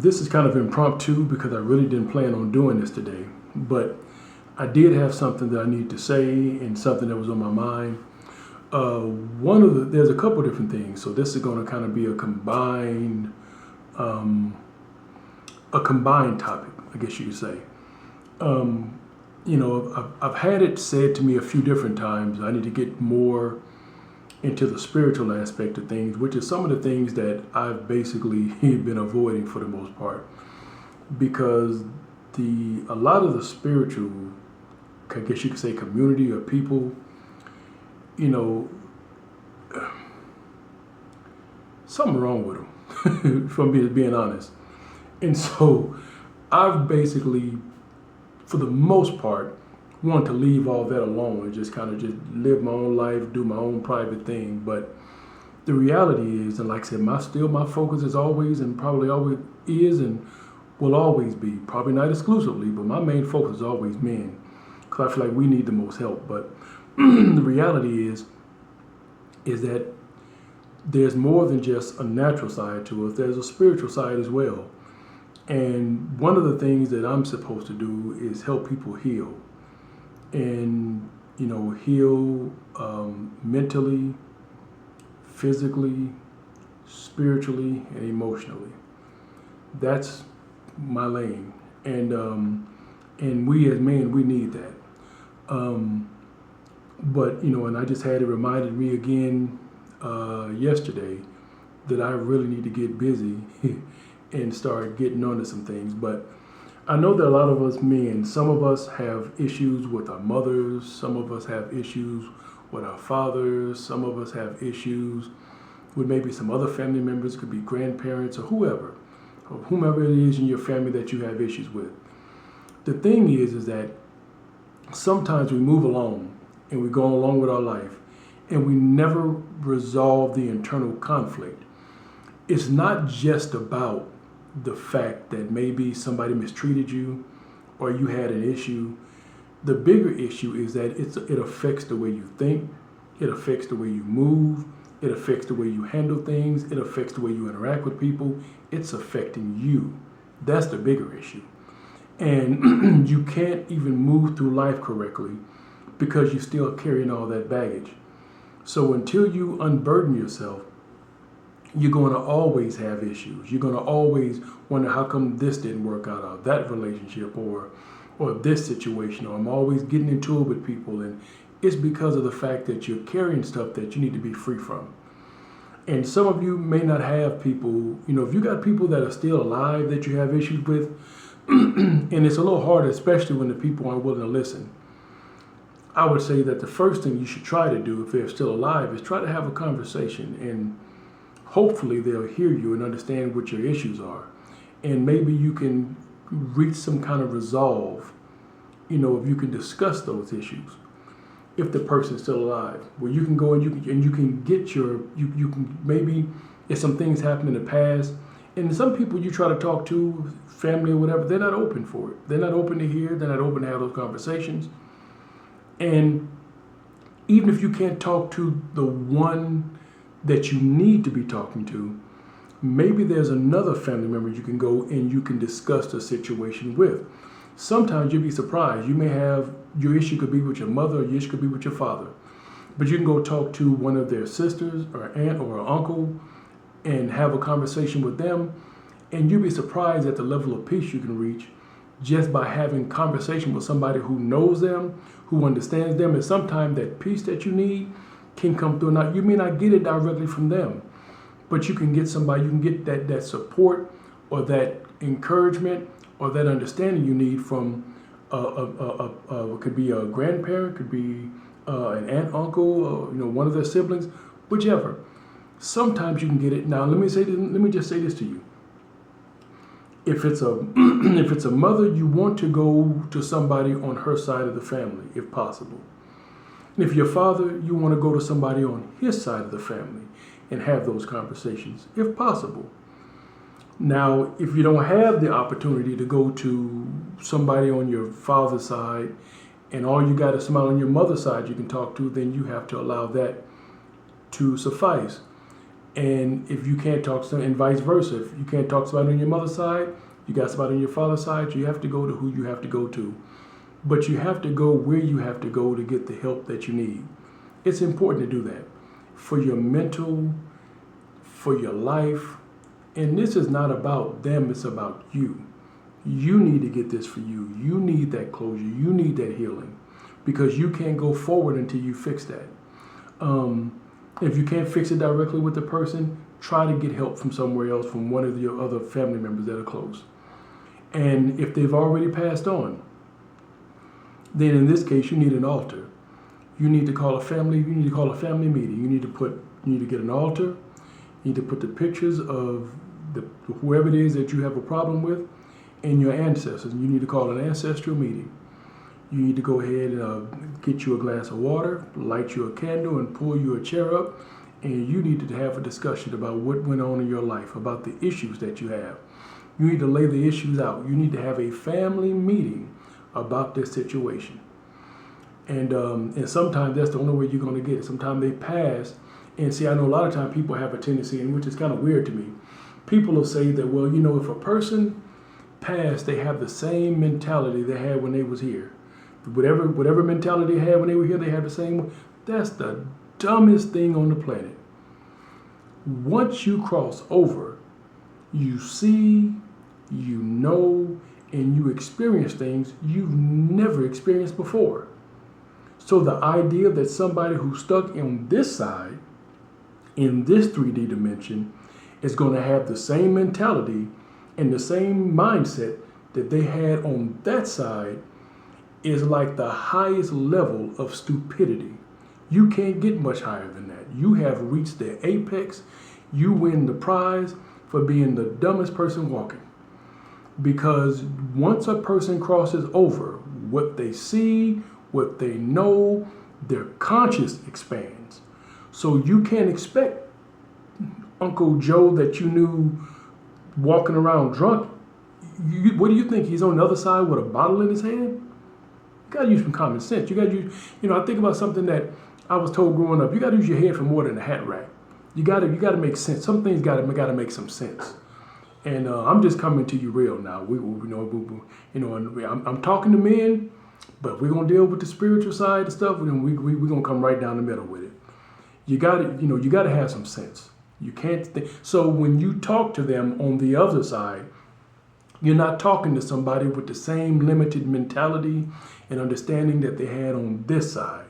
This is kind of impromptu because I really didn't plan on doing this today, but I did have something that I need to say and something that was on my mind. There's a couple different things, so this is going to kind of be um, a combined topic, I guess you could say. Um, I've had it said to me a few different times. I need to get more into the spiritual aspect of things, which is some of the things that I've basically been avoiding for the most part, because a lot of the spiritual, I guess you could say, community or people, you know, something wrong with them, from being honest. And so I've basically, for the most part, want to leave all that alone and just kind of just live my own life, do my own private thing. But the reality is, and like I said, my focus is always and probably always is and will always be, probably not exclusively, but my main focus is always men, because I feel like we need the most help. But the reality is that there's more than just a natural side to us. There's a spiritual side as well. And one of the things that I'm supposed to do is help people heal. And, heal mentally, physically, spiritually, and emotionally. That's my lane. And we as men, we need that. But, and I just had it reminded me again yesterday that I really need to get busy and start getting onto some things. But I know that a lot of us men, some of us have issues with our mothers, some of us have issues with our fathers, some of us have issues with maybe some other family members, could be grandparents or whomever it is in your family that you have issues with. The thing is that sometimes we move along and we go along with our life and we never resolve the internal conflict. It's not just about the fact that maybe somebody mistreated you or you had an issue. The bigger issue is that it affects the way you think, it affects the way you move, it affects the way you handle things, it affects the way you interact with people. It's affecting you. That's the bigger issue. And you can't even move through life correctly because you're still carrying all that baggage. So until you unburden yourself, you're going to always have issues. You're going to always wonder, how come this didn't work out, or that relationship, or this situation, or I'm always getting into it with people. And it's because of the fact that you're carrying stuff that you need to be free from. And some of you may not have people, if you got people that are still alive that you have issues with, and it's a little harder, especially when the people aren't willing to listen. I would say that the first thing you should try to do if they're still alive is try to have a conversation, and hopefully they'll hear you and understand what your issues are. And maybe you can reach some kind of resolve, if you can discuss those issues. If the person's still alive, where you can go and you can get you can, maybe if some things happened in the past, and some people you try to talk to, family or whatever, they're not open for it. They're not open to hear, they're not open to have those conversations. And even if you can't talk to the one that you need to be talking to, maybe there's another family member you can go and you can discuss the situation with. Sometimes you'll be surprised. You may have, your issue could be with your mother, or your issue could be with your father. But you can go talk to one of their sisters or aunt or uncle and have a conversation with them. And you'll be surprised at the level of peace you can reach just by having conversation with somebody who knows them, who understands them. And sometimes that peace that you need can come through. Now, you may not get it directly from them, but you can get somebody, you can get that support or that encouragement or that understanding you need from could be a grandparent, could be an aunt, uncle, or, one of their siblings, whichever. Sometimes you can get it. Now, let me just say this to you. If it's a if it's a mother, you want to go to somebody on her side of the family, if possible. And if your father, you want to go to somebody on his side of the family and have those conversations, if possible. Now, if you don't have the opportunity to go to somebody on your father's side, and all you got is somebody on your mother's side you can talk to, then you have to allow that to suffice. And if you can't talk to them, and vice versa, if you can't talk to somebody on your mother's side, you got somebody on your father's side, you have to go to who you have to go to. But you have to go where you have to go to get the help that you need. It's important to do that for your mental, for your life. And this is not about them, it's about you. You need to get this for you. You need that closure. You need that healing because you can't go forward until you fix that. If you can't fix it directly with the person, try to get help from somewhere else, from one of your other family members that are close. And if they've already passed on, then in this case, you need an altar. You need to call a family meeting. You need to get an altar. You need to put the pictures of whoever it is that you have a problem with and your ancestors. You need to call an ancestral meeting. You need to go ahead and get you a glass of water, light you a candle, and pull you a chair up. And you need to have a discussion about what went on in your life, about the issues that you have. You need to lay the issues out. You need to have a family meeting about this situation. And sometimes that's the only way you're going to get it. Sometimes they pass. And see, I know a lot of times people have a tendency, and which is kind of weird to me. People will say that, well, if a person passed, they have the same mentality they had when they was here. Whatever mentality they had when they were here, they have the same one. That's the dumbest thing on the planet. Once you cross over, you see, you know, and you experience things you've never experienced before. So the idea that somebody who's stuck on this side, in this 3D dimension, is going to have the same mentality and the same mindset that they had on that side is like the highest level of stupidity. You can't get much higher than that. You have reached the apex. You win the prize for being the dumbest person walking. Because once a person crosses over, what they see, what they know, their conscience expands. So you can't expect Uncle Joe that you knew walking around drunk. What do you think? He's on the other side with a bottle in his hand? You gotta use some common sense. You gotta use, I think about something that I was told growing up. You gotta use your head for more than a hat rack. You gotta make sense. Some things gotta make some sense. And I'm just coming to you real now. I'm talking to men, but we're gonna deal with the spiritual side of stuff. We're gonna come right down the middle with it. You gotta have some sense. You can't think. So when you talk to them on the other side, you're not talking to somebody with the same limited mentality and understanding that they had on this side.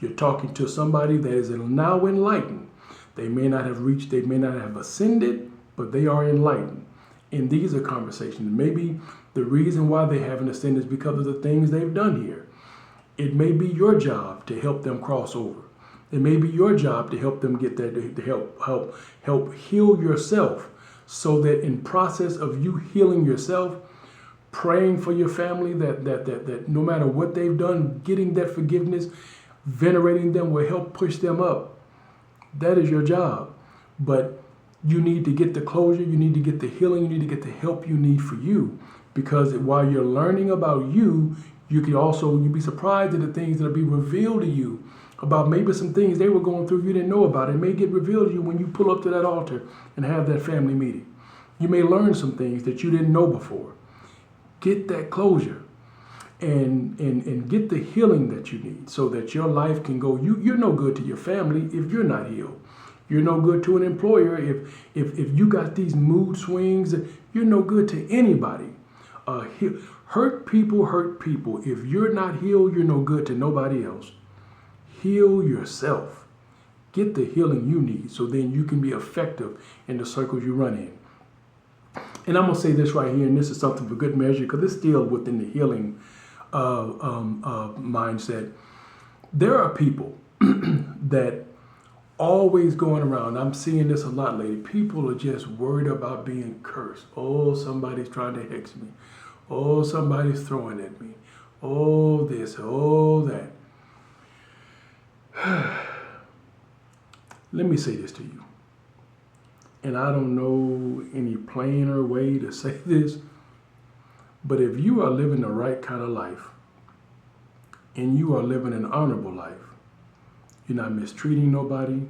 You're talking to somebody that is now enlightened. They may not have ascended, but they are enlightened. And these are conversations. Maybe the reason why they haven't ascended is because of the things they've done here. It may be your job to help them cross over. It may be your job to help them get there, to help heal yourself, so that in process of you healing yourself, praying for your family that no matter what they've done, getting that forgiveness, venerating them will help push them up. That is your job. But you need to get the closure, you need to get the healing, you need to get the help you need for you. Because while you're learning about you, you'll be surprised at the things that'll be revealed to you about maybe some things they were going through you didn't know about. It may get revealed to you when you pull up to that altar and have that family meeting. You may learn some things that you didn't know before. Get that closure and get the healing that you need so that your life can go. You're no good to your family if you're not healed. You're no good to an employer if you got these mood swings. You're no good to anybody. Hurt people. If you're not healed, you're no good to nobody else. Heal yourself. Get the healing you need so then you can be effective in the circles you run in. And I'm going to say this right here, and this is something for good measure because it's still within the healing mindset. There are people that always going around. I'm seeing this a lot lately. People are just worried about being cursed. Oh, somebody's trying to hex me. Oh, somebody's throwing at me. Oh, this, oh, that. Let me say this to you. And I don't know any plainer way to say this, but if you are living the right kind of life and you are living an honorable life, you're not mistreating nobody,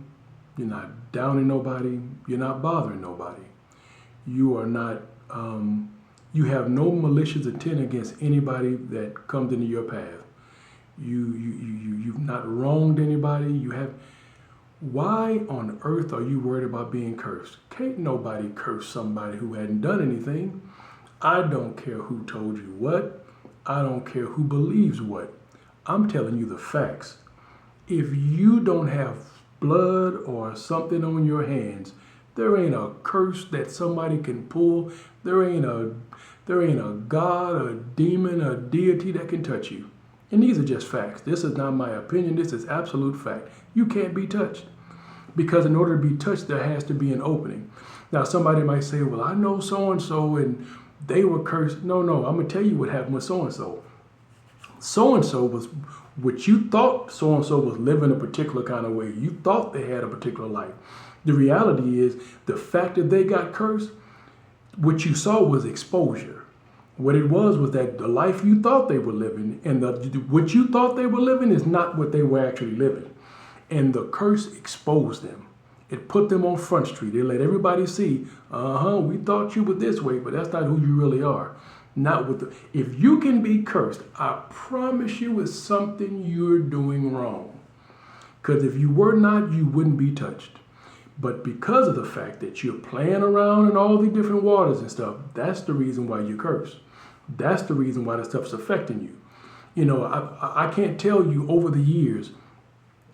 You're not downing nobody. You're not bothering nobody. You are not, you have no malicious intent against anybody that comes into your path. You've not wronged anybody. Why on earth are you worried about being cursed? Can't nobody curse somebody who hadn't done anything. I don't care who told you what. I don't care who believes what. I'm telling you the facts. If you don't have blood or something on your hands, there ain't a curse that somebody can pull. There ain't a God, a demon, a deity that can touch you. And these are just facts. This is not my opinion. This is absolute fact. You can't be touched. Because in order to be touched, there has to be an opening. Now, somebody might say, well, I know so-and-so and they were cursed. No, I'm going to tell you what happened with so-and-so. So-and-so was what you thought so-and-so was living a particular kind of way. You thought they had a particular life. The reality is the fact that they got cursed, what you saw was exposure. What it was that the life you thought they were living and what you thought they were living is not what they were actually living. And the curse exposed them. It put them on Front Street. It let everybody see, we thought you were this way, but that's not who you really are. Not with the. If you can be cursed, I promise you it's something you're doing wrong. Because if you were not, you wouldn't be touched. But because of the fact that you're playing around in all the different waters and stuff, that's the reason why you curse. That's the reason why that stuff's affecting you. You know, I can't tell you over the years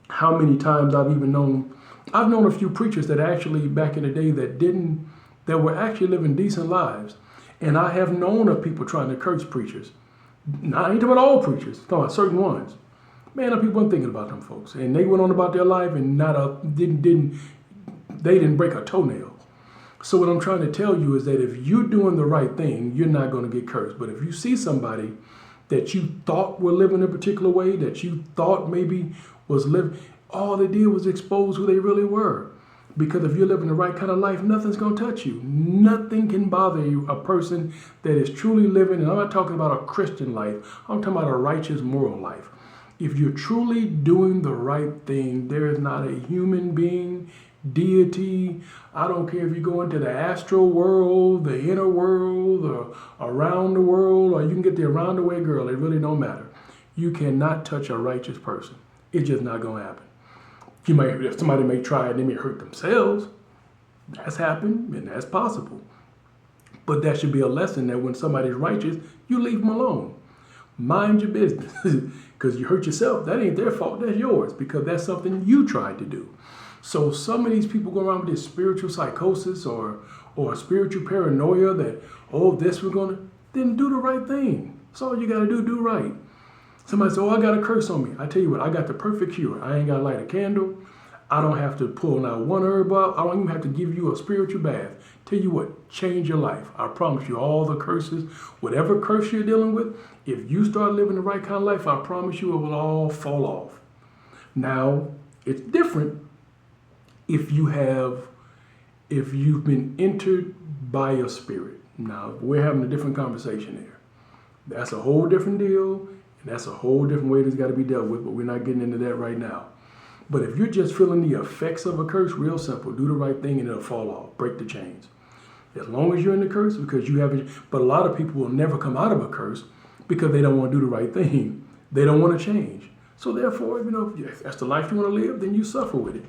how many times I've known a few preachers that actually back in the day that were actually living decent lives. And I have known of people trying to curse preachers. Now, I ain't talking about all preachers, I'm talking about certain ones. Man, people weren't thinking about them folks. And they went on about their life and they didn't break a toenail. So what I'm trying to tell you is that if you're doing the right thing, you're not going to get cursed. But if you see somebody that you thought were living a particular way, that you thought maybe was living, all they did was expose who they really were. Because if you're living the right kind of life, nothing's going to touch you. Nothing can bother you. A person that is truly living, and I'm not talking about a Christian life, I'm talking about a righteous, moral life. If you're truly doing the right thing, there is not a human being, deity, I don't care if you go into the astral world, the inner world, or around the world, or you can get the around the way girl, it really don't matter. You cannot touch a righteous person. It's just not going to happen. Somebody may try and they may hurt themselves. That's happened and that's possible. But that should be a lesson that when somebody's righteous, you leave them alone. Mind your business. Because you hurt yourself, that ain't their fault, that's yours. Because that's something you tried to do. So some of these people go around with this spiritual psychosis or spiritual paranoia that, this we're going to, then do the right thing. That's all you got to do right. Somebody says, I got a curse on me. I tell you what, I got the perfect cure. I ain't got to light a candle. I don't have to pull out one herb out. I don't even have to give you a spiritual bath. Tell you what, change your life. I promise you all the curses, whatever curse you're dealing with, if you start living the right kind of life, I promise you it will all fall off. Now, it's different if you've been entered by a spirit. Now, we're having a different conversation there. That's a whole different deal. And that's a whole different way that's got to be dealt with, but we're not getting into that right now. But if you're just feeling the effects of a curse, real simple, do the right thing and it'll fall off. Break the chains. As long as you're in the curse, because you haven't, but a lot of people will never come out of a curse because they don't want to do the right thing. They don't want to change. So therefore, if that's the life you want to live, then you suffer with it.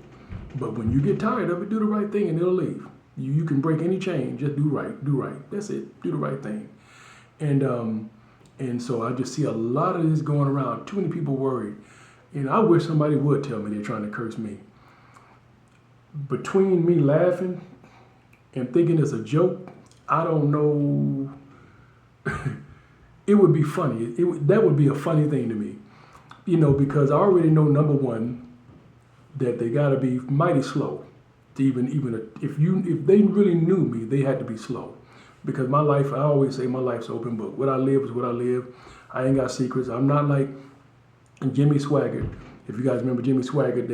But when you get tired of it, do the right thing and it'll leave. You can break any chain, just do right. That's it, do the right thing. And so I just see a lot of this going around. Too many people worried. I wish somebody would tell me they're trying to curse me. Between me laughing and thinking it's a joke, I don't know. It would be funny. That would be a funny thing to me. Because I already know, number one, that they got to be mighty slow. If they really knew me, they had to be slow. Because my life, I always say my life's an open book. What I live is what I live. I ain't got secrets. I'm not like Jimmy Swaggart. If you guys remember Jimmy Swaggart,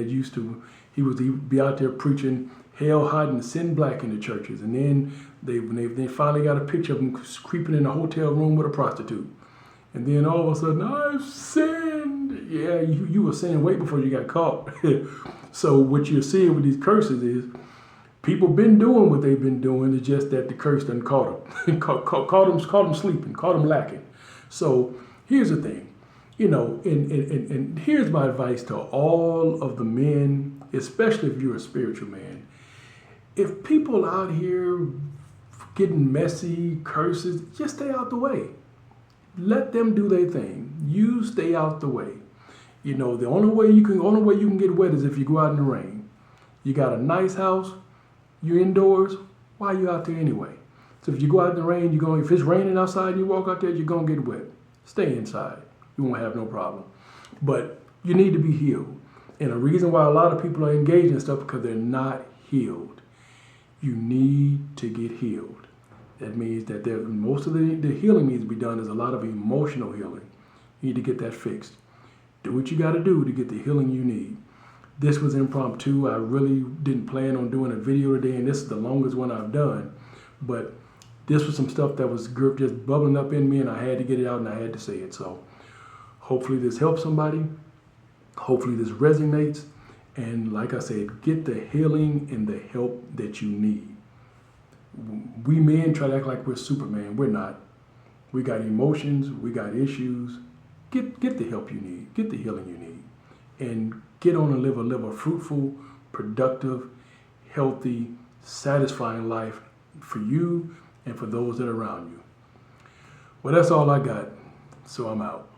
he'd be out there preaching hell hot and sin black in the churches. And then they finally got a picture of him creeping in a hotel room with a prostitute. And then all of a sudden, I've sinned. Yeah, you were sinning way before you got caught. So what you're seeing with these curses is people been doing what they've been doing. It's just that the curse done caught them, caught them sleeping, caught them lacking. So here's the thing, and here's my advice to all of the men, especially if you're a spiritual man. If people out here getting messy, curses, just stay out the way. Let them do their thing. You stay out the way. The only way you can get wet is if you go out in the rain. You got a nice house, you're indoors, why are you out there anyway? So if you go out in the rain, if it's raining outside and you walk out there, you're gonna get wet. Stay inside. You won't have no problem. But you need to be healed. And the reason why a lot of people are engaged in stuff because they're not healed. You need to get healed. That means that most of the healing needs to be done is a lot of emotional healing. You need to get that fixed. Do what you got to do to get the healing you need. This was impromptu. I really didn't plan on doing a video today, and this is the longest one I've done. But this was some stuff that was just bubbling up in me, and I had to get it out, and I had to say it. So hopefully this helps somebody. Hopefully this resonates. And like I said, get the healing and the help that you need. We men try to act like we're Superman. We're not. We got emotions. We got issues. Get the help you need. Get the healing you need. And get on and live a fruitful, productive, healthy, satisfying life for you and for those that are around you. Well, that's all I got. So I'm out.